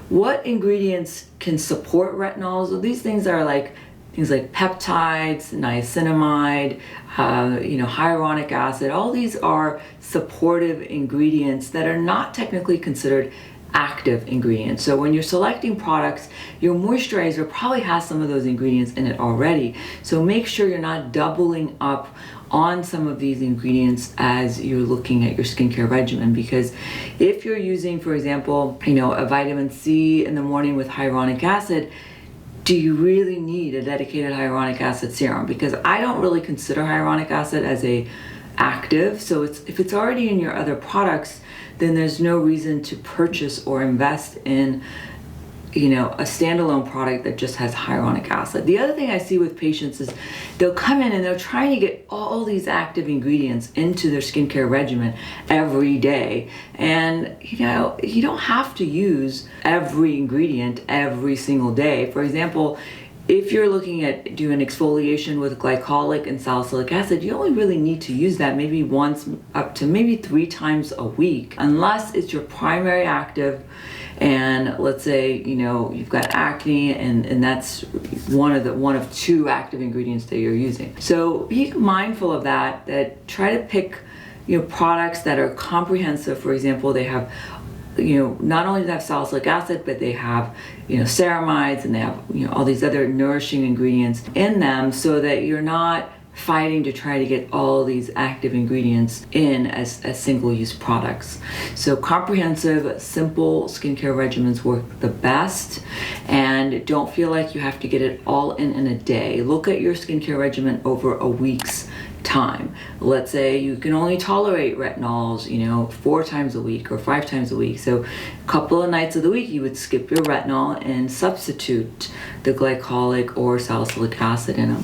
what ingredients can support retinol? So these things are like things like peptides, niacinamide, hyaluronic acid. All these are supportive ingredients that are not technically considered active ingredients. So when you're selecting products, your moisturizer probably has some of those ingredients in it already. So make sure you're not doubling up on some of these ingredients as you're looking at your skincare regimen, because if you're using, for example, a vitamin C in the morning with hyaluronic acid, do you really need a dedicated hyaluronic acid serum? Because I don't really consider hyaluronic acid as a active, so if it's already in your other products, then there's no reason to purchase or invest in a standalone product that just has hyaluronic acid. The other thing I see with patients is they'll come in and they're trying to get all these active ingredients into their skincare regimen every day. And you don't have to use every ingredient every single day. For example, if you're looking at doing exfoliation with glycolic and salicylic acid, you only really need to use that maybe once up to maybe 3 times a week, unless it's your primary active. And let's say you've got acne and that's one of 2 active ingredients that you're using. So be mindful of that try to pick products that are comprehensive. For example, they have not only do they have salicylic acid, but they have ceramides, and they have all these other nourishing ingredients in them, so that you're not fighting to try to get all these active ingredients in as single-use products. So comprehensive, simple skincare regimens work the best, and don't feel like you have to get it all in a day. Look at your skincare regimen over a week's time. Let's say you can only tolerate retinols 4 times a week or 5 times a week. So a couple of nights of the week you would skip your retinol and substitute the glycolic or salicylic acid in them.